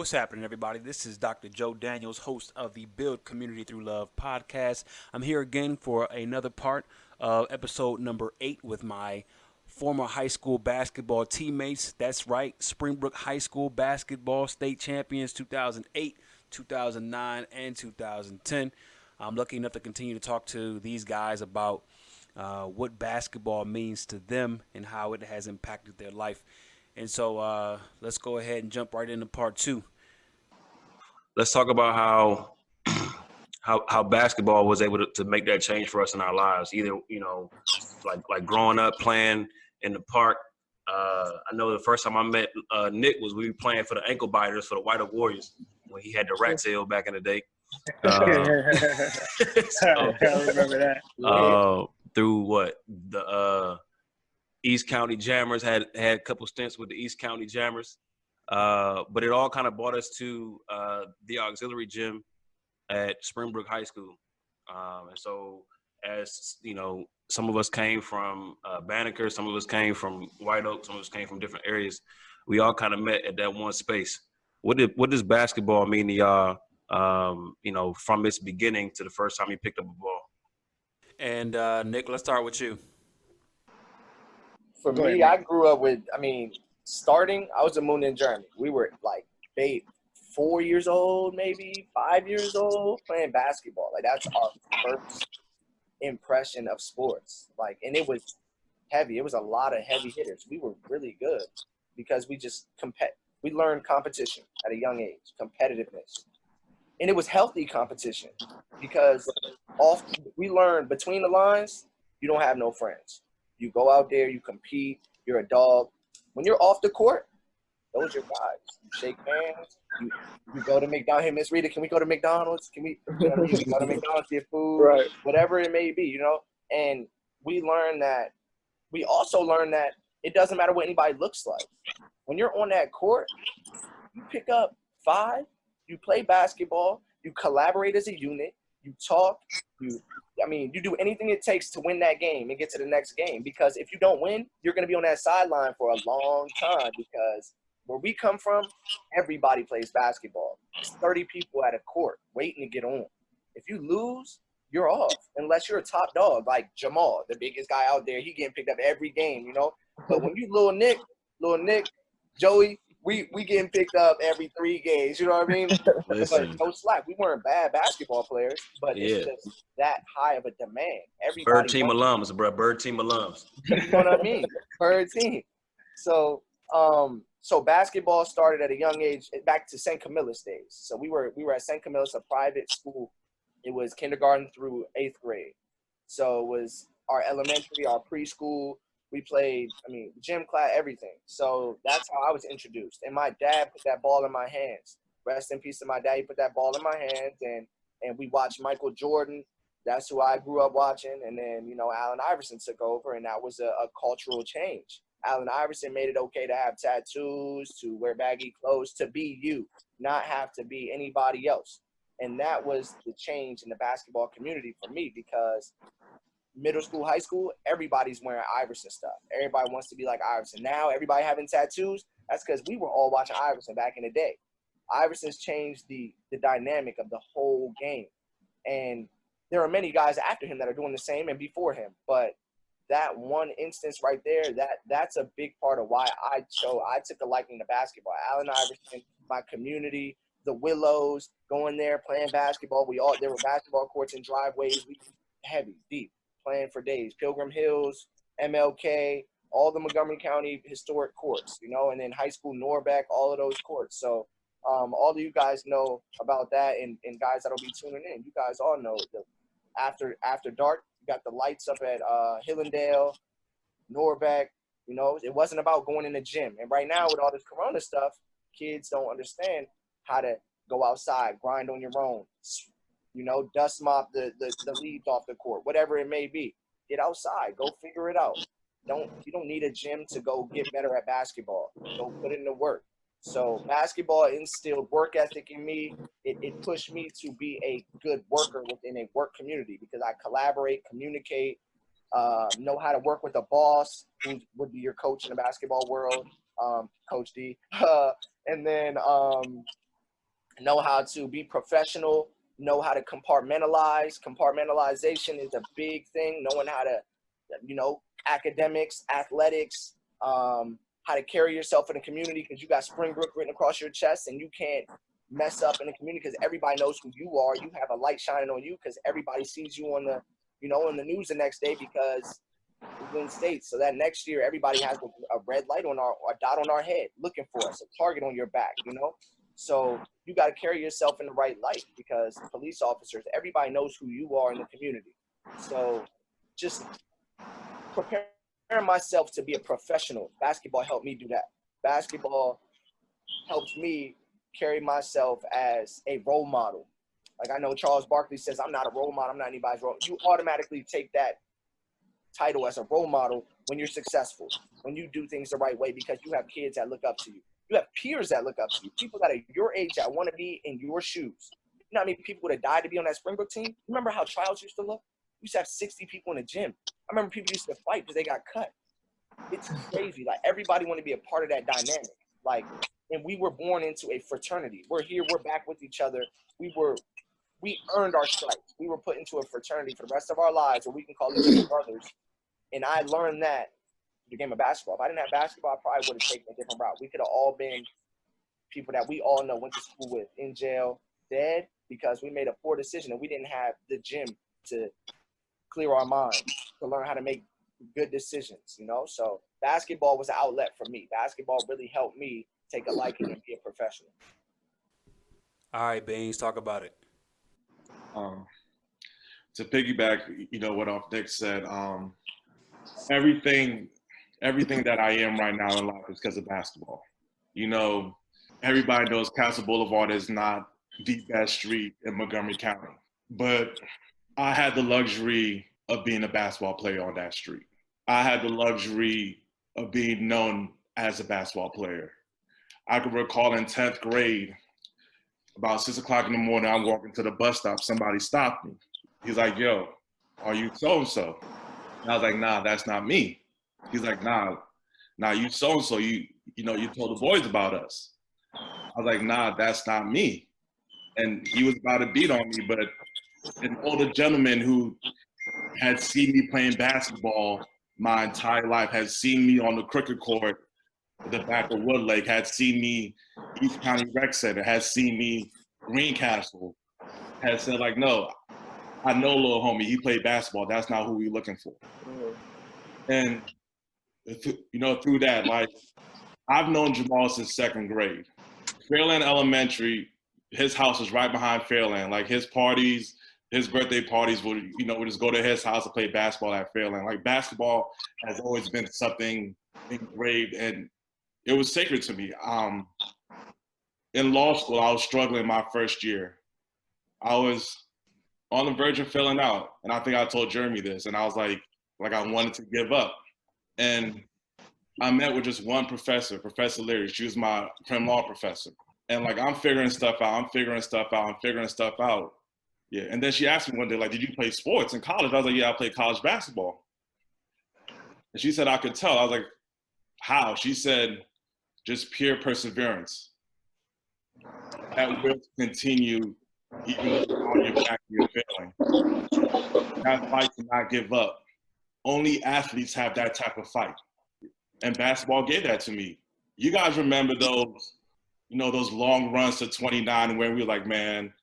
What's happening, everybody? This is Dr. Joe Daniels, host of the Build Community Through Love podcast. I'm here again for another part of episode number 8 with my former high school basketball teammates. That's right, Springbrook High School basketball state champions 2008, 2009, and 2010. I'm lucky enough to continue to talk to these guys about what basketball means to them and how it has impacted their life. And so let's go ahead and jump right into part 2. Let's talk about how basketball was able to make that change for us in our lives. Either like growing up playing in the park. I know the first time I met Nick was we were playing for the ankle biters for the White Oak Warriors when he had the rat tail back in the day. I remember that. Through what the East County Jammers had a couple stints with the East County Jammers, but it all kind of brought us to the auxiliary gym at Springbrook High School. And so, as you know, some of us came from Banneker, some of us came from White Oak, some of us came from different areas. We all kind of met at that one space. What does basketball mean to y'all? From its beginning to the first time you picked up a ball. And Nick, let's start with you. For me, I grew up with, I was a Moon and Jeremy. We were like 4 years old, maybe 5 years old, playing basketball. Like, that's our first impression of sports. Like, and it was heavy. It was a lot of heavy hitters. We were really good because we learned competition at a young age, competitiveness. And it was healthy competition because we learned between the lines, you don't have no friends. You go out there, you compete, you're a dog. When you're off the court, those are your guys. You shake hands, you go to McDonald's. Hey, Miss Rita, can we go to McDonald's? Can we, we go to McDonald's, get food, right? Whatever it may be, And we also learned that it doesn't matter what anybody looks like. When you're on that court, you pick up 5, you play basketball, you collaborate as a unit, you talk, you do anything it takes to win that game and get to the next game. Because if you don't win, you're going to be on that sideline for a long time. Because where we come from, everybody plays basketball. There's 30 people at a court waiting to get on. If you lose, you're off. Unless you're a top dog like Jamal, the biggest guy out there. He getting picked up every game, But when you little Nick, Joey, we getting picked up every 3 games, you know what I mean? Listen. But no slack. We weren't bad basketball players, but it's just that high of a demand. Everybody Bird team alums, bro. Bird team alums. You know what I mean? Bird team. So basketball started at a young age, back to St. Camillus days. So we were at St. Camillus, a private school. It was kindergarten through 8th grade. So it was our elementary, our preschool. We played, gym class, everything. So that's how I was introduced. And my dad put that ball in my hands. Rest in peace to my dad. He put that ball in my hands, and we watched Michael Jordan. That's who I grew up watching. And then, Allen Iverson took over, and that was a cultural change. Allen Iverson made it okay to have tattoos, to wear baggy clothes, to be you, not have to be anybody else. And that was the change in the basketball community for me, because middle school, high school, everybody's wearing Iverson stuff. Everybody wants to be like Iverson. Now everybody having tattoos, that's because we were all watching Iverson back in the day. Iverson's changed the dynamic of the whole game. And there are many guys after him that are doing the same and before him. But that one instance right there, that's a big part of why I took a liking to basketball. Allen Iverson, my community, the Willows, going there, playing basketball. There were basketball courts and driveways. Heavy, deep, playing for days. Pilgrim Hills, MLK, all the Montgomery County historic courts, and then high school Norbeck, all of those courts. So all of you guys know about that, and guys that'll be tuning in, you guys all know after dark, you got the lights up at Hillendale, Norbeck. It wasn't about going in the gym. And right now with all this Corona stuff, kids don't understand how to go outside, grind on your own, dust mop the leaves off the court, whatever it may be. Get outside, go figure it out. You don't need a gym to go get better at basketball. Go put in the work. So basketball instilled work ethic in me. It pushed me to be a good worker within a work community, because I collaborate, communicate, know how to work with a boss who would be your coach in the basketball world, Coach D. And then know how to be professional, know how to compartmentalize. Compartmentalization is a big thing, knowing how to, academics, athletics, how to carry yourself in the community, because you got Springbrook written across your chest and you can't mess up in the community because everybody knows who you are. You have a light shining on you because everybody sees you on the, in the news the next day because we win states. So that next year, everybody has a red light on a dot on our head looking for us, a target on your back, So you got to carry yourself in the right light because police officers, everybody knows who you are in the community. So just preparing myself to be a professional. Basketball helped me do that. Basketball helped me carry myself as a role model. Like, I know Charles Barkley says, I'm not a role model. I'm not anybody's role. You automatically take that title as a role model when you're successful, when you do things the right way, because you have kids that look up to you. You have peers that look up to you, people that are your age that want to be in your shoes. You know how many people would have died to be on that Springbrook team? Remember how tryouts used to look? You used to have 60 people in the gym. I remember people used to fight because they got cut. It's crazy. Like, everybody want to be a part of that dynamic. Like, and we were born into a fraternity. We're here. We're back with each other. We earned our stripes. We were put into a fraternity for the rest of our lives where we can call each other brothers. And I learned that the game of basketball. If I didn't have basketball, I probably would have taken a different route. We could have all been people that we all know went to school with in jail, dead, because we made a poor decision and we didn't have the gym to clear our mind, to learn how to make good decisions, So basketball was an outlet for me. Basketball really helped me take a liking and be a professional. All right, Baines, talk about it. To piggyback, what off Nick said, everything that I am right now in life is because of basketball. Everybody knows Castle Boulevard is not the best street in Montgomery County, but I had the luxury of being a basketball player on that street. I had the luxury of being known as a basketball player. I can recall in 10th grade, about 6 o'clock in the morning, I'm walking to the bus stop, somebody stopped me. He's like, yo, are you so-and-so? And I was like, nah, that's not me. He's like, nah, you so-and-so, you told the boys about us. I was like, nah, that's not me. And he was about to beat on me, but an older gentleman who had seen me playing basketball my entire life, had seen me on the cricket court at the back of Woodlake, had seen me East County Rec Center, had seen me Greencastle, had said like, no, I know little homie, he played basketball. That's not who we're looking for. And through that, like, I've known Jamal since 2nd grade. Fairland Elementary, his house is right behind Fairland. Like, his parties, his birthday parties would, we just go to his house to play basketball at Fairland. Like, basketball has always been something engraved, and it was sacred to me. In law school, I was struggling my first year. I was on the verge of filling out, and I think I told Jeremy this, and I was like I wanted to give up. And I met with just one professor, Professor Leary. She was my crim law professor. And like, I'm figuring stuff out. Yeah. And then she asked me one day, like, did you play sports in college? I was like, yeah, I played college basketball. And she said, I could tell. I was like, how? She said, just pure perseverance. That will continue even when you're back and you're failing. That fight to not give up. Only athletes have that type of fight. And basketball gave that to me. You guys remember those, those long runs to 29 where we were like, man,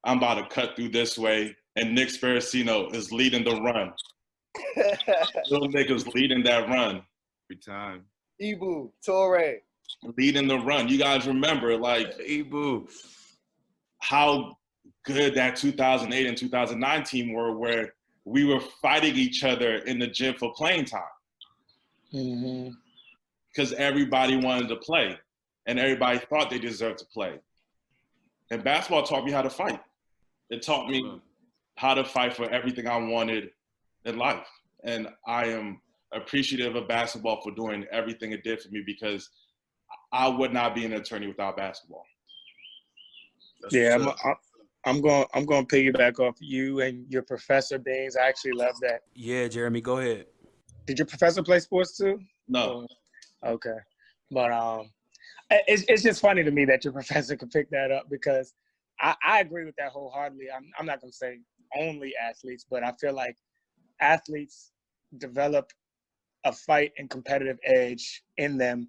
I'm about to cut through this way. And Nick Sparacino is leading the run. Little Nick is leading that run. Every time. Ibu, Torre. Leading the run. You guys remember, like, Ibu, how good that 2008 and 2009 team were, where we were fighting each other in the gym for playing time. Mm-hmm. Because everybody wanted to play and everybody thought they deserved to play. And basketball taught me how to fight. It taught me how to fight for everything I wanted in life. And I am appreciative of basketball for doing everything it did for me, because I would not be an attorney without basketball. Yeah, I'm going to piggyback off you and your professor, Baines. I actually love that. Yeah, Jeremy, go ahead. Did your professor play sports too? No. Okay. But It's just funny to me that your professor could pick that up, because I agree with that wholeheartedly. I'm not going to say only athletes, but I feel like athletes develop a fight and competitive edge in them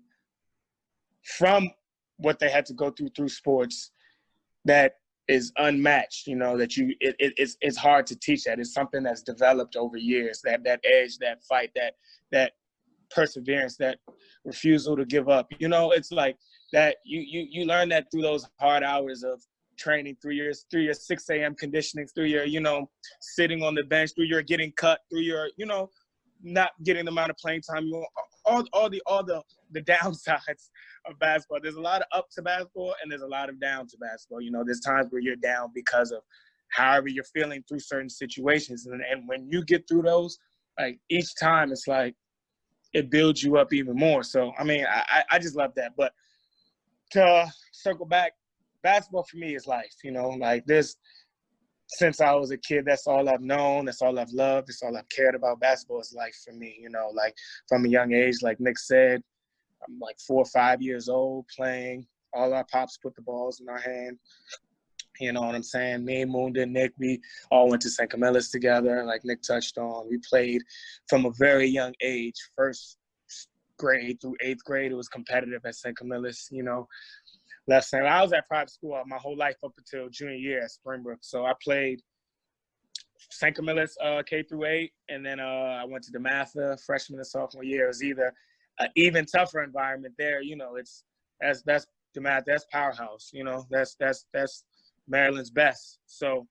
from what they had to go through sports that is unmatched. You know, that it's hard to teach that. It's something that's developed over years, that edge, that fight, that perseverance, that refusal to give up. You know, it's like that you learn that through those hard hours of training, through your 6 a.m. conditioning, through your, you know, sitting on the bench, through your getting cut, through your, you know, not getting the amount of playing time you want, all the downsides of basketball. There's a lot of up to basketball and there's a lot of down to basketball. You know, there's times where you're down because of however you're feeling through certain situations. And when you get through those, like each time it's like it builds you up even more. So, I mean, I just love that. But to circle back, basketball for me is life, you know, like this. Since I was a kid, that's all I've known. That's all I've loved. That's all I've cared about. Basketball is life for me, you know, like from a young age, like Nick said, I'm like 4 or 5 years old playing. All our pops put the balls in our hand. You know what I'm saying? Me, Moonda, Nick, we all went to St. Camillus together, like Nick touched on. We played from a very young age, first grade through 8th grade. It was competitive at St. Camillus, you know. Left center. I was at private school my whole life up until junior year at Springbrook. So I played St. Camillus K through 8, and then I went to DeMatha freshman and sophomore year. It was either an even tougher environment there. You know, that's DeMatha, that's powerhouse. You know, that's Maryland's best. So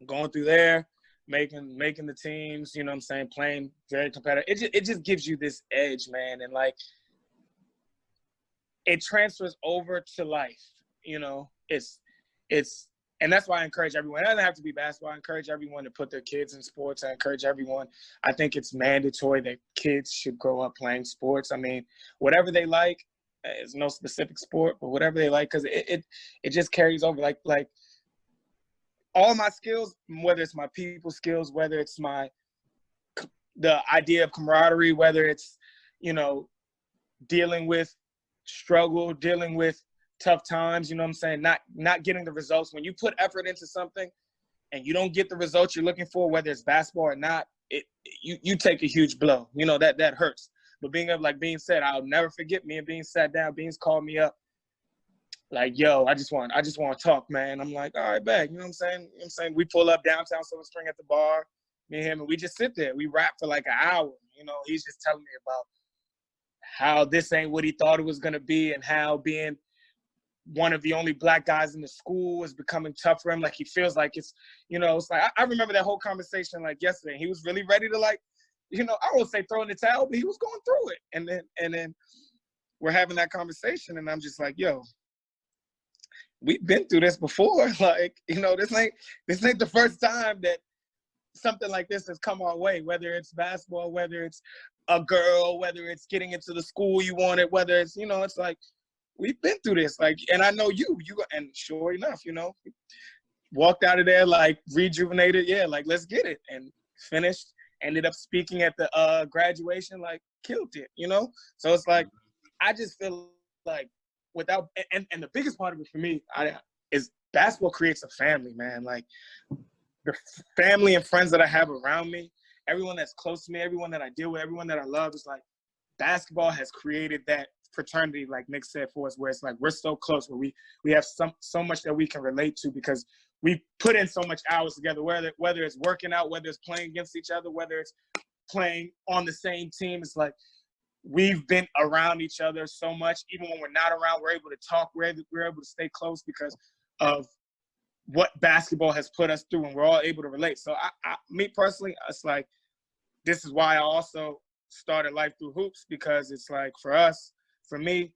going through there, making the teams. You know what I'm saying? Playing very competitive. It just gives you this edge, man, and like, it transfers over to life, you know. It's, and that's why I encourage everyone. It doesn't have to be basketball. I encourage everyone to put their kids in sports. I encourage everyone. I think it's mandatory that kids should grow up playing sports. I mean, whatever they like, there's no specific sport, but whatever they like, because it just carries over. Like all my skills, whether it's my people skills, whether it's the idea of camaraderie, whether it's, you know, dealing with struggle, dealing with tough times, you know what I'm saying? Not getting the results. When you put effort into something and you don't get the results you're looking for, whether it's basketball or not, you take a huge blow. You know, that hurts. But being said, I'll never forget me and Bean sat down. Beans called me up like, yo, I just want to talk, man. I'm like, all right, bet. You know what I'm saying? You know what I'm saying? We pull up downtown Silver Spring at the bar, me and him, and we just sit there. We rap for like an hour. You know, he's just telling me about how this ain't what he thought it was going to be, and how being one of the only black guys in the school is becoming tough for him. Like, he feels like it's, you know, it's like, I remember that whole conversation like yesterday. He was really ready to, like, you know, I won't say throw in the towel, but he was going through it. And then we're having that conversation, and I'm just like, yo, we've been through this before. Like, you know, this ain't the first time that something like this has come our way, whether it's basketball, whether it's a girl, whether it's getting into the school you wanted, whether it's, you know, it's like, we've been through this. Like, and I know you, and sure enough, you know, walked out of there like rejuvenated. Yeah, like, let's get it. And finished, ended up speaking at the graduation, like, killed it, you know? So it's like, I just feel like without, and the biggest part of it for me is basketball creates a family, man. Like, the family and friends that I have around me, everyone that's close to me, everyone that I deal with, everyone that I love, is like, basketball has created that fraternity, like Nick said, for us, where it's like, we're so close, where we have so much that we can relate to, because we put in so much hours together, whether it's working out, whether it's playing against each other, whether it's playing on the same team. It's like, we've been around each other so much. Even when we're not around, we're able to talk, we're able to stay close because of what basketball has put us through, and we're all able to relate. So me personally, it's like, this is why I also started Life Through Hoops, because it's like, for me,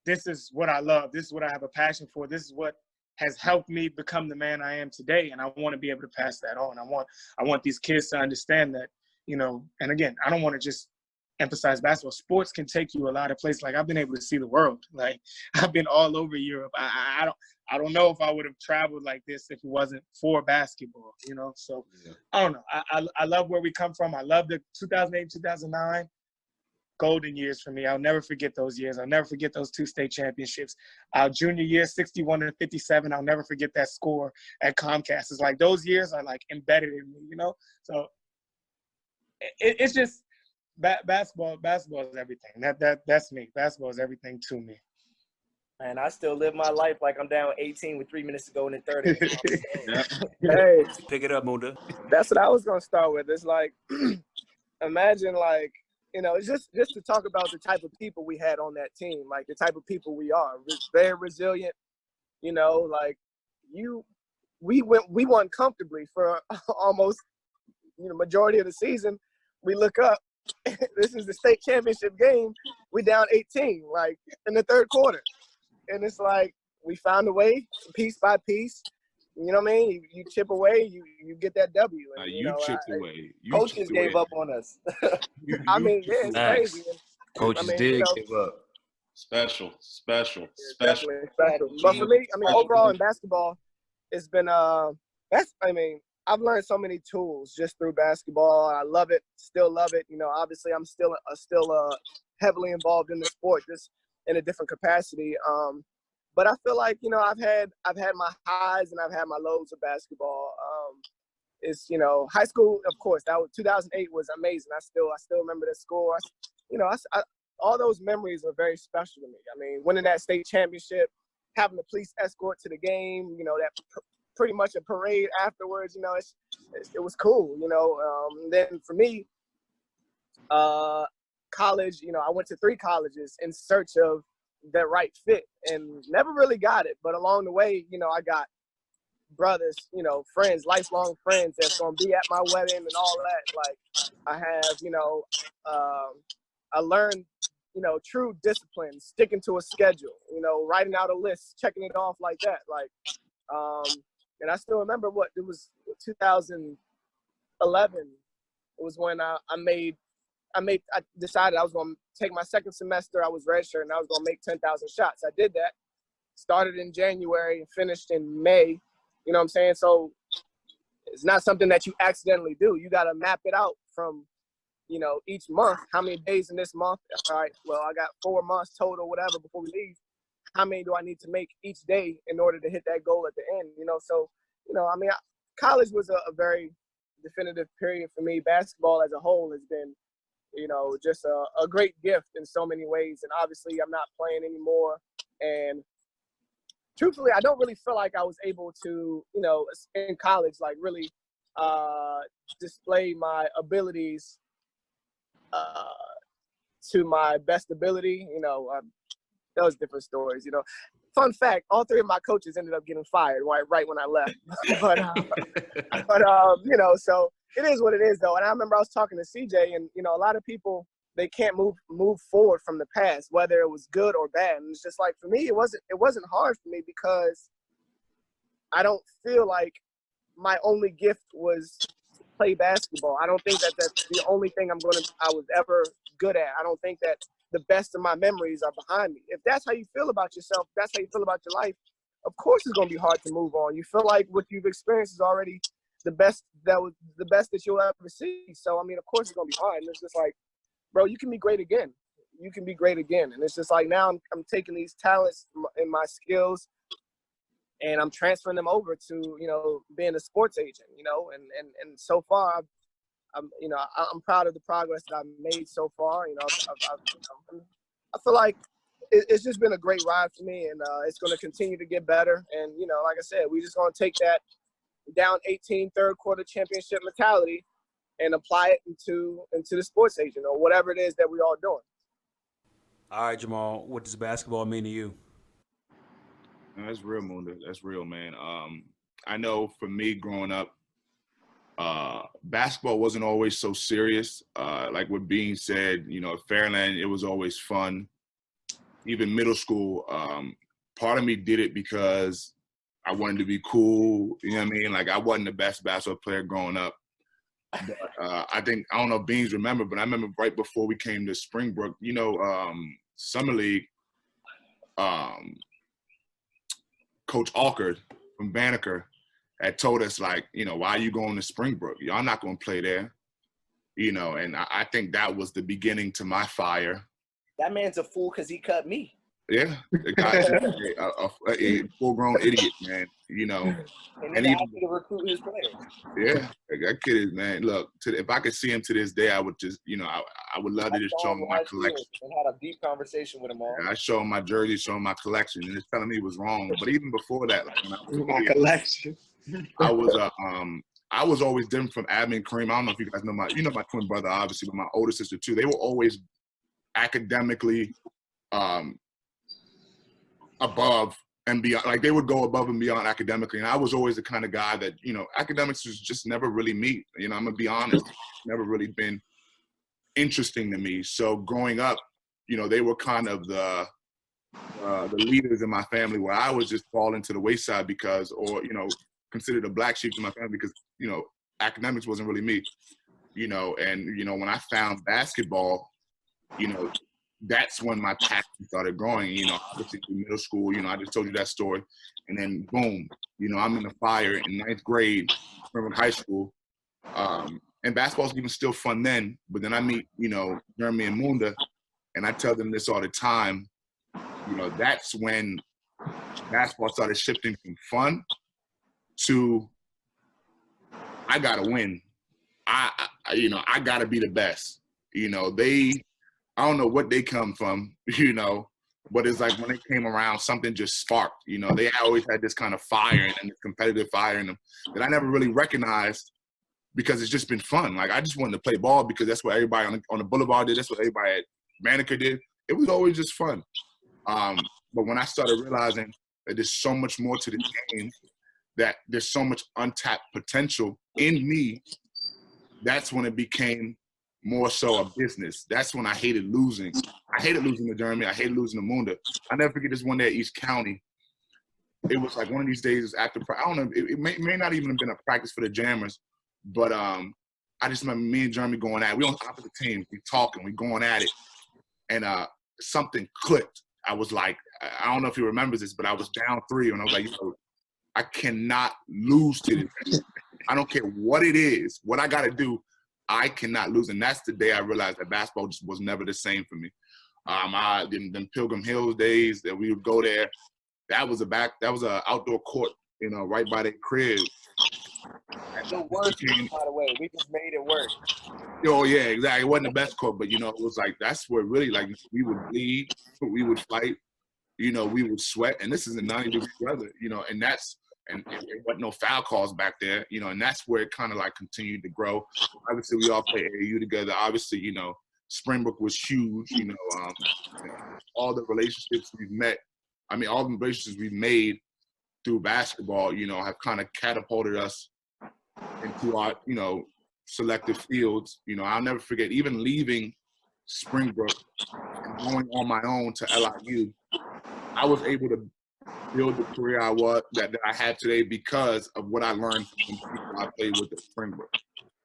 this is what I love. This is what I have a passion for. This is what has helped me become the man I am today. And I want to be able to pass that on. I want these kids to understand that, you know, and again, I don't want to just emphasize basketball. Sports can take you a lot of places. Like, I've been able to see the world. Like, I've been all over Europe. I don't know if I would have traveled like this if it wasn't for basketball, you know? So, yeah. I don't know. I love where we come from. I love the 2008, 2009. golden years for me. I'll never forget those years. I'll never forget those 2 state championships. Our junior year, 61-57. I'll never forget that score at Comcast. It's like those years are like embedded in me, you know? So it's just basketball is everything. That's me. Basketball is everything to me. Man, I still live my life like I'm down 18 with 3 minutes to go in the third. Hey, Pick it up, Munda. that's what I was gonna start with. It's like, imagine like, you know, it's just to talk about the type of people we had on that team, like the type of people we are. Very resilient, you know, like we won comfortably for almost, you know, majority of the season. We look up, this is the state championship game. We down 18, like in the third quarter. And it's like we found a way, piece by piece. You know what I mean? You chip away, you get that W. And, You know, chipped away. Coaches gave up on us. I mean, yeah, it's Facts. crazy. Coaches I mean, did you know, give up. Special. definitely special. But for me, I mean, overall in basketball, it's been I've learned so many tools just through basketball. I love it, still love it. You know, obviously I'm still heavily involved in the sport, just in a different capacity. But I feel like, you know, I've had my highs and I've had my lows of basketball. It's, you know, high school, of course, that was 2008 was amazing. I still remember the score. All those memories are very special to me. I mean, winning that state championship, having the police escort to the game, you know, that pretty much a parade afterwards, you know, it was cool, you know. Then for me, college, you know, I went to 3 colleges in search of the right fit and never really got it. But along the way, you know, I got brothers, you know, friends, lifelong friends that's going to be at my wedding and all that. Like I have, you know, I learned, you know, true discipline, sticking to a schedule, you know, writing out a list, checking it off like that. Like, and I still remember what it was 2011. It was when I decided I was going to take my second semester. I was registered and I was going to make 10,000 shots. I did that. Started in January and finished in May. You know what I'm saying? So it's not something that you accidentally do. You got to map it out from, you know, each month. How many days in this month? All right, well, I got 4 months total, whatever, before we leave. How many do I need to make each day in order to hit that goal at the end? You know, so, you know, I mean, college was a very definitive period for me. Basketball as a whole has been, you know, just a great gift in so many ways. And obviously I'm not playing anymore. And truthfully, I don't really feel like I was able to, you know, in college, like really display my abilities to my best ability. You know, those different stories, you know. Fun fact, all 3 of my coaches ended up getting fired right when I left. but you know, so it is what it is, though. And I remember I was talking to CJ, and, you know, a lot of people, they can't move forward from the past, whether it was good or bad. And it's just like, for me, it wasn't hard for me because I don't feel like my only gift was to play basketball. I don't think that that's the only thing I was ever good at. I don't think that the best of my memories are behind me. If that's how you feel about yourself, if that's how you feel about your life, of course it's going to be hard to move on. You feel like what you've experienced is already the best that you'll ever see. So, I mean, of course it's going to be hard. And it's just like, bro, you can be great again. You can be great again. And it's just like, now I'm taking these talents and my skills and I'm transferring them over to, you know, being a sports agent, you know, and so far I'm proud of the progress that I've made so far. You know, I feel like it's just been a great ride for me, and it's going to continue to get better. And, you know, like I said, we just going to take that down 18 third quarter championship mentality and apply it into the sports agent or whatever it is that we all doing. All right, Jamal, what does basketball mean to you? No, that's real, Munda. That's real, man. I know for me growing up, basketball wasn't always so serious. Like what Bean said, you know, at Fairland, it was always fun. Even middle school, part of me did it because I wanted to be cool. You know what I mean? Like I wasn't the best basketball player growing up. But I don't know if Beans remember, but I remember right before we came to Springbrook, you know, Summer League, Coach Alker from Banneker had told us, like, you know, why are you going to Springbrook? Y'all not going to play there. you know, and I think that was the beginning to my fire. That man's a fool because he cut me. Yeah, the guy, a full-grown idiot, man. You know, And and then even asked me to recruit his players. yeah, that kid is, man. Look, if I could see him to this day, I would just, you know, I would love to just show him my collection. And had a deep conversation with him all. I show him my jersey, show him my collection, and it's telling me he was wrong. But even before that, like when I was My collection. I was always different from Abby and Kareem. I don't know if you guys know my twin brother, obviously, but my older sister too. They were always academically above and beyond. Like they would go above and beyond academically, and I was always the kind of guy that, you know, academics was just never really me. You know, I'm gonna be honest, never really been interesting to me. So growing up, you know, they were kind of the leaders in my family, where I was just falling to the wayside because, or, you know, considered a black sheep in my family because, you know, academics wasn't really me, you know. And, you know, when I found basketball, you know, that's when my passion started growing. You know, obviously through middle school, you know, I just told you that story. And then boom, you know, I'm in the fire in ninth grade from high school. And basketball's even still fun then, but then I meet, you know, Jeremy and Munda, and I tell them this all the time. You know, that's when basketball started shifting from fun to I gotta win. I you know, I gotta be the best. You know, I don't know what they come from, you know, but it's like when they came around, something just sparked. You know, they always had this kind of fire in them, this competitive fire in them that I never really recognized because it's just been fun. Like I just wanted to play ball because that's what everybody on the boulevard did. That's what everybody at Manicure did. It was always just fun. But when I started realizing that there's so much more to this game, that there's so much untapped potential in me, that's when it became more so a business. That's when I hated losing. I hated losing to Jeremy. I hated losing to Munda. I never forget this one day at East County. It was like one of these days after, I don't know, it may not even have been a practice for the Jammers, but I just remember me and Jeremy going at it. We on opposite teams. We talking, we going at it. And something clicked. I was like, I don't know if he remembers this, but I was down 3 and I was like, yo, I cannot lose to this. I don't care what it is, what I got to do, I cannot lose. And that's the day I realized that basketball just was never the same for me. Them Pilgrim Hills days that we would go there, that was a outdoor court, you know, right by the crib. The worst, by the way, we just made it work. Oh yeah, exactly. It wasn't the best court, but you know, it was like that's where really like we would bleed, we would fight, you know, we would sweat, and this is a 90-degree weather, you know, and there wasn't no foul calls back there, you know, and that's where it kind of like continued to grow. Obviously, we all played AAU together. Obviously, you know, Springbrook was huge. You know, all the relationships we've met, all the relationships we've made through basketball, you know, have kind of catapulted us into our, you know, selective fields. You know, I'll never forget even leaving Springbrook and going on my own to LIU. I was able to build the career that I have today because of what I learned from the people I played with at Springbrook.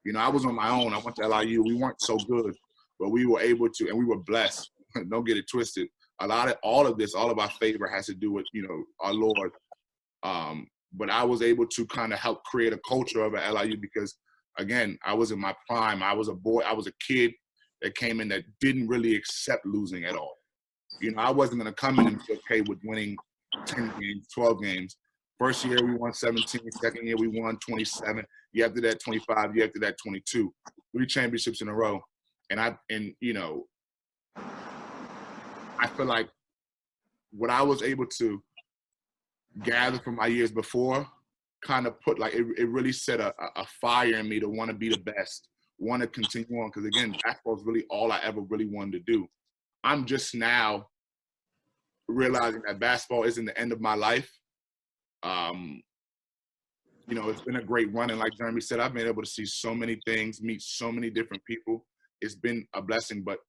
You know, I was on my own. I went to LIU. We weren't so good, but we were able to, and we were blessed. Don't get it twisted. All of our favor has to do with, you know, our Lord. But I was able to kind of help create a culture of at LIU because, again, I was in my prime. I was a boy. I was a kid that came in that didn't really accept losing at all. You know, I wasn't going to come in and be okay with winning 10 games, 12 games. First year, we won 17. Second year, we won 27. Year after that, 25. Year after that, 22. 3 championships in a row. And you know, I feel like what I was able to gather from my years before kind of put, like, it really set a fire in me to want to be the best, want to continue on. Because, again, basketball is really all I ever really wanted to do. I'm just now realizing that basketball isn't the end of my life. You know, it's been a great run. And like Jeremy said, I've been able to see so many things, meet so many different people. It's been a blessing. But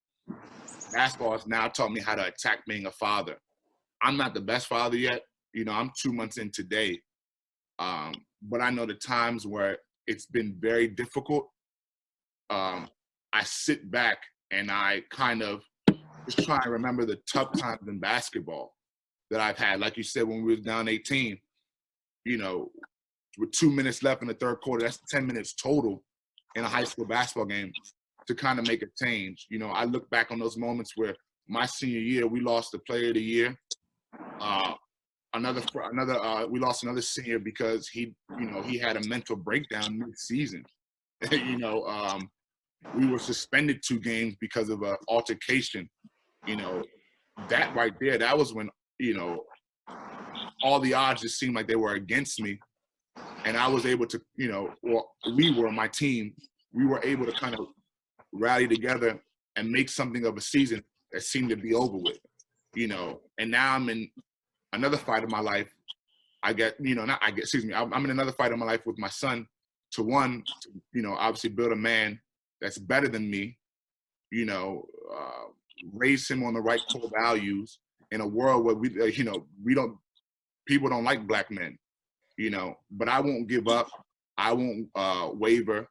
basketball has now taught me how to attack being a father. I'm not the best father yet. You know, I'm 2 months in today. But I know the times where it's been very difficult. I sit back and I kind of just try and remember the tough times in basketball that I've had. Like you said, when we was down 18, you know, with 2 minutes left in the third quarter, that's 10 minutes total in a high school basketball game. to kind of make a change. You know, I look back on those moments where my senior year, we lost the player of the year. We lost another senior because he had a mental breakdown mid-season. You know, we were suspended 2 games because of an altercation. You know, that right there, that was when, you know, all the odds just seemed like they were against me. And I was able to, you know, my team, we were able to kind of rally together and make something of a season that seemed to be over with, you know. And now I'm in another fight of my life. I'm in another fight of my life with my son to you know, obviously build a man that's better than me, you know, raise him on the right core values in a world where people don't like black men, you know, but I won't give up. I won't waver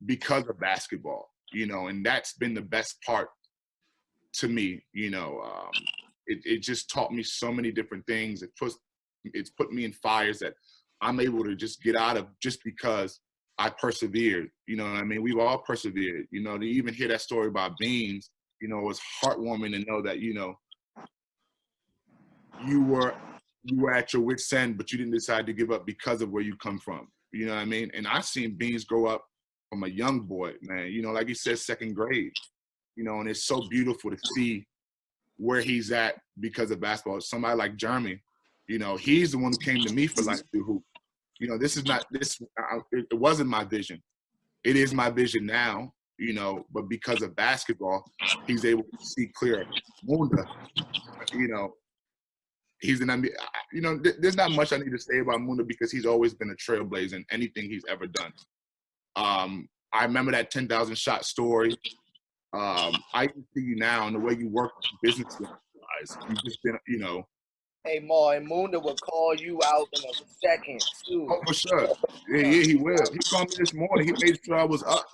because of basketball, you know, and that's been the best part to me, you know. It just taught me so many different things. It's put me in fires that I'm able to just get out of just because I persevered. You know what I mean? We've all persevered. You know, to even hear that story about Beans, you know, it was heartwarming to know that, you know, you were at your wit's end, but you didn't decide to give up because of where you come from. You know what I mean? And I've seen Beans grow up from a young boy, man. You know, like he said, 2nd grade. You know, and it's so beautiful to see where he's at because of basketball. Somebody like Jeremy, you know, he's the one who came to me for life through hoop. You know, it wasn't my vision. It is my vision now, you know, but because of basketball, he's able to see clear. Munda, you know, he's an NBA. You know, there's not much I need to say about Munda because he's always been a trailblazer in anything he's ever done. I remember that 10,000 shot story. I can see you now and the way you work business-wise. You've just been, you know. Hey, Ma, and Munda will call you out in a second, too. Oh, for sure. Yeah, he will. He called me this morning. He made sure I was up.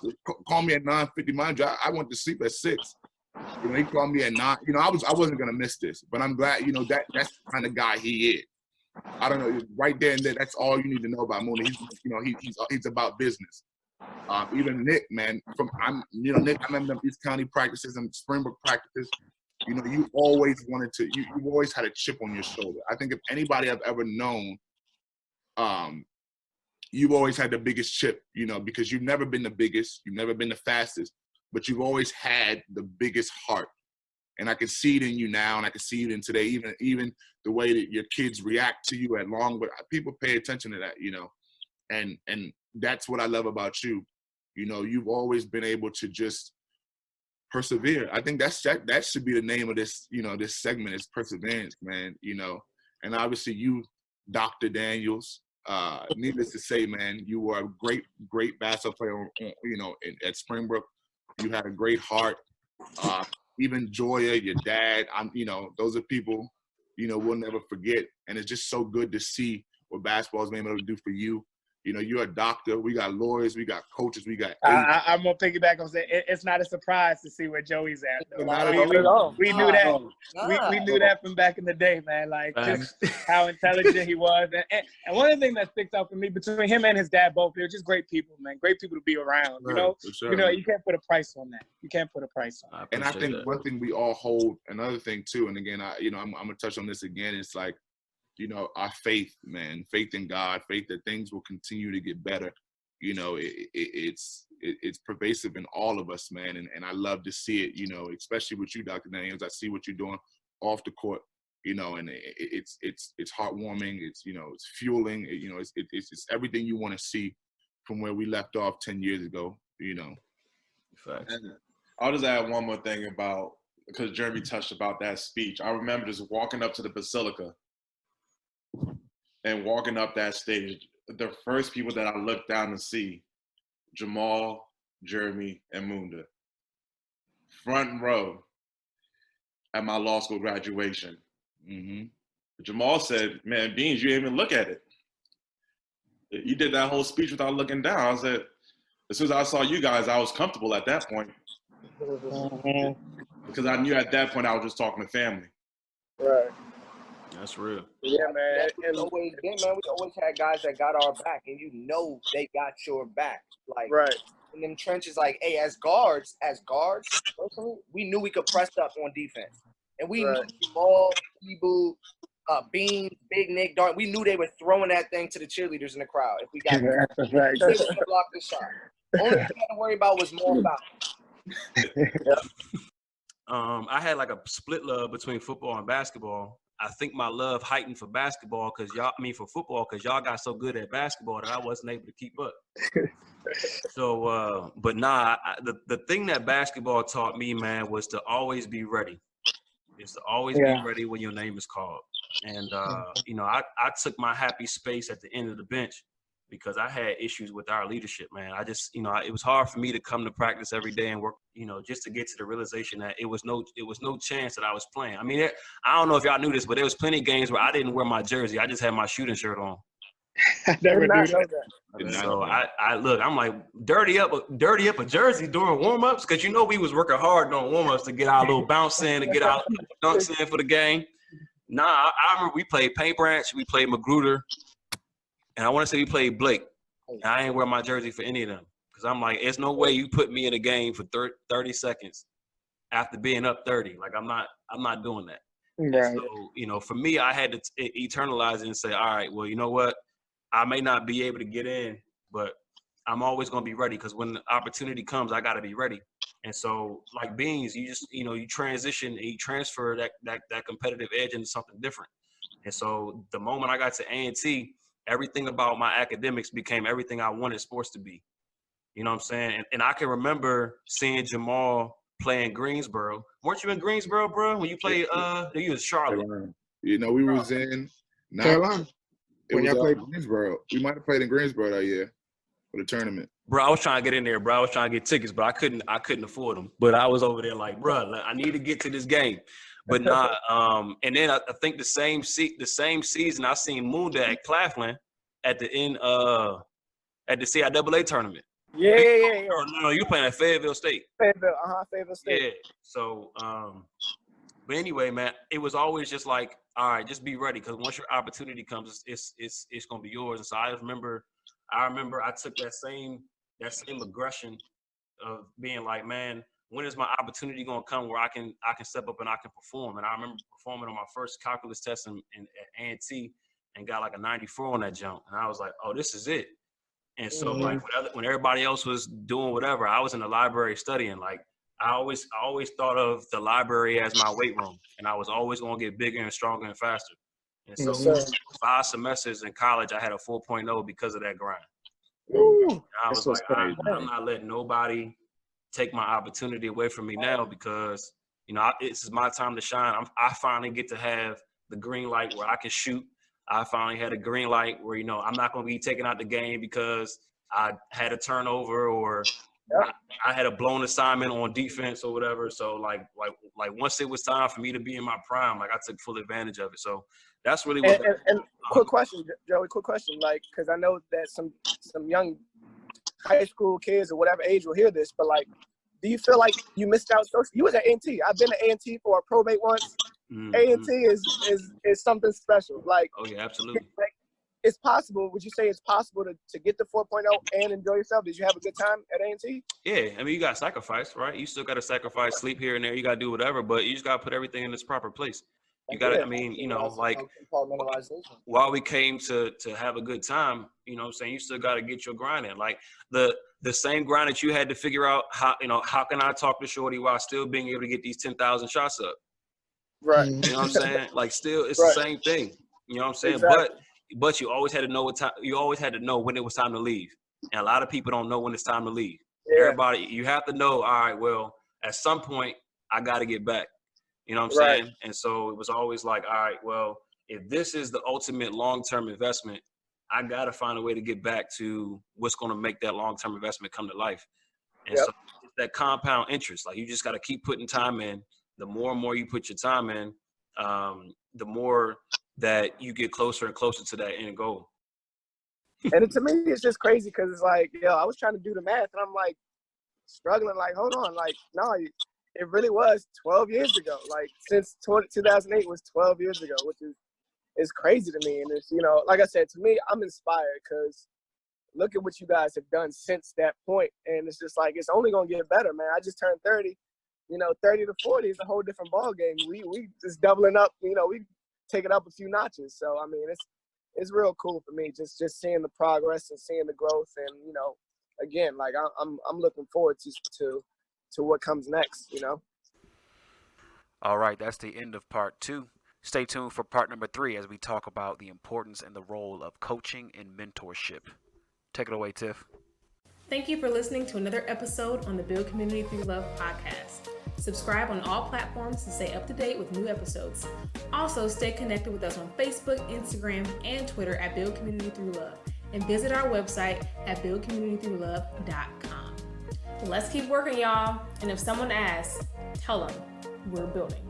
Called me at 9:50. Mind you, I went to sleep at 6. You know, he called me at 9. You know, I wasn't gonna miss this, but I'm glad. You know, that's the kind of guy he is. I don't know. Right there and there, that's all you need to know about Munda. He's about business. Even Nick, man. Nick, I remember them East County practices and Springbrook practices. You know, you always you've always had a chip on your shoulder. I think if anybody I've ever known, you've always had the biggest chip, you know, because you've never been the biggest, you've never been the fastest, but you've always had the biggest heart. And I can see it in you now, and I can see it in today, even the way that your kids react to you at long, but people pay attention to that, you know, and that's what I love about you. You know, you've always been able to just persevere. I think that should be the name of this, you know, this segment is perseverance, man, you know. And obviously you, Dr. Daniels, needless to say, man, you were a great basketball player, you know, at Springbrook. You had a great heart. Even Joya, your dad, you know, those are people, you know, we'll never forget. And it's just so good to see what basketball has been able to do for you. You know, you're a doctor. We got lawyers. We got coaches. We got agents. I'm going to piggyback on saying it's not a surprise to see where Joey's at. We knew that. We knew that from back in the day, man. Like, just how intelligent he was. And one of the things that sticks out for me, between him and his dad both, they're just great people, man. Great people to be around, you know? Sure, you know, you can't put a price on that. You can't put a price on it. And I think one thing we all hold, another thing, too, and again, I'm going to touch on this again, it's like, you know, our faith, man, faith in God, faith that things will continue to get better. You know, it's pervasive in all of us, man. And I love to see it, you know, especially with you, Dr. Daniels. I see what you're doing off the court, you know, and it's heartwarming. It's, you know, it's fueling, you know, it's everything you want to see from where we left off 10 years ago, you know. And I'll just add one more thing about, because Jeremy touched about that speech. I remember just walking up to the Basilica and walking up that stage, the first people that I looked down to see, Jamal, Jeremy, and Munda. Front row at my law school graduation. Mm-hmm. Jamal said, man, Beans, you didn't even look at it. You did that whole speech without looking down. I said, as soon as I saw you guys, I was comfortable at that point. Because I knew at that point I was just talking to family. Right. That's real. Yeah, man. We always had guys that got our back, and you know they got your back. Like, right. in them trenches, like, hey, as guards, personally, we knew we could press up on defense. And we knew Ball, Ebu, Bean, Big Nick, Darn, we knew they were throwing that thing to the cheerleaders in the crowd if we got That's right. we couldn't block the shot. Only thing we had to worry about was more fouls. I had like a split love between football and basketball. I think my love heightened for basketball for football because y'all got so good at basketball that I wasn't able to keep up. So, but nah, the thing that basketball taught me, man, was to always be ready. Is to always be ready when your name is called. And, you know, I took my happy space at the end of the bench because I had issues with our leadership, man. I just, you know, it was hard for me to come to practice every day and work, you know, just to get to the realization that it was no chance that I was playing. I mean, I don't know if y'all knew this, but there was plenty of games where I didn't wear my jersey. I just had my shooting shirt on. I never knew that. So I look, I'm like, dirty up a jersey during warm-ups because, you know, we was working hard during warm-ups to get our little bounce in, to get our dunks in for the game. Nah, I remember we played Paint Branch, we played Magruder, and I want to say we played Blake. And I ain't wear my jersey for any of them because I'm like, there's no way you put me in a game for 30 seconds after being up 30. Like, I'm not doing that. Right. So, you know, for me, I had to eternalize it and say, all right, well, you know what? I may not be able to get in, but I'm always going to be ready because when the opportunity comes, I got to be ready. And so, like Beans, you just, you know, you transition and you transfer that competitive edge into something different. And so the moment I got to A&T, everything about my academics became everything I wanted sports to be. You know what I'm saying? And I can remember seeing Jamal playing Greensboro. Weren't you in Greensboro, bro? When you played, you was Charlotte. You know, we was in Carolina. It was played Greensboro. We might have played in Greensboro that year for the tournament. Bro, I was trying to get in there, bro. I was trying to get tickets, but I couldn't afford them. But I was over there like, bro, I need to get to this game. But not. And then I think the same season I seen Moonda at Claflin at the end at the CIAA tournament. Yeah. No, you playing at Fayetteville State. Fayetteville State. Yeah. So, but anyway, man, it was always just like, all right, just be ready because once your opportunity comes, it's gonna be yours. And so I remember I took that same aggression of being like, man, when is my opportunity gonna come where I can step up and I can perform? And I remember performing on my first calculus test at A&T and got like a 94 on that jump, and I was like, oh, this is it. And so like when everybody else was doing whatever, I was in the library studying. Like I always thought of the library as my weight room, and I was always going to get bigger and stronger and faster. And so 5 semesters in college, I had a 4.0 because of that grind. I was like, I'm not letting nobody take my opportunity away from me now because, you know, this is my time to shine. I finally get to have the green light where I can shoot. I finally had a green light where, you know, I'm not going to be taken out the game because I had a turnover or I had a blown assignment on defense or whatever. So like once it was time for me to be in my prime, like I took full advantage of it. So that's really what. And quick question, Joey. Quick question, like, because I know that some young high school kids or whatever age will hear this, but like, do you feel like you missed out? You was at A&T. I've been to A&T for a probate once. A&T is something special. Like, oh yeah, absolutely. Like, it's possible. Would you say it's possible to get the 4.0 and enjoy yourself? Did you have a good time at A&T? Yeah, I mean, you got to sacrifice, right? You still got to sacrifice sleep here and there. You got to do whatever, but you just got to put everything in its proper place. You got to, I mean, you know, like while we came to have a good time, you know what I'm saying, you still got to get your grind in. Like the same grind that you had to figure out how can I talk to Shorty while still being able to get these 10,000 shots up? Right. You know what I'm saying? Like still, it's the same thing. You know what I'm saying? Exactly. But you always had to know what time. You always had to know when it was time to leave. And a lot of people don't know when it's time to leave. Yeah. Everybody, you have to know. All right, well, at some point, I got to get back. You know what I'm saying? And so it was always like, all right, well, if this is the ultimate long-term investment, I got to find a way to get back to what's going to make that long-term investment come to life. And so it's that compound interest. Like you just got to keep putting time in. The more and more you put your time in, the more that you get closer and closer to that end goal. And to me, it's just crazy because it's like, I was trying to do the math and I'm like struggling, like, hold on, like, no, it really was 12 years ago. Like since 2008 was 12 years ago, which is crazy to me. And it's, you know, like I said, to me, I'm inspired because look at what you guys have done since that point. And it's just like, it's only going to get better, man. I just turned 30. 30 to 40 is a whole different ball game. We just doubling up, we taking up a few notches. So, I mean, it's real cool for me, just seeing the progress and seeing the growth. And, again, like I'm looking forward to what comes next, All right, that's the end of part 2. Stay tuned for part number 3 as we talk about the importance and the role of coaching and mentorship. Take it away, Tiff. Thank you for listening to another episode on the Build Community Through Love podcast. Subscribe on all platforms to stay up to date with new episodes. Also, stay connected with us on Facebook, Instagram, and Twitter at Build Community Through Love. And visit our website at buildcommunitythroughlove.com. Let's keep working, y'all. And if someone asks, tell them we're building.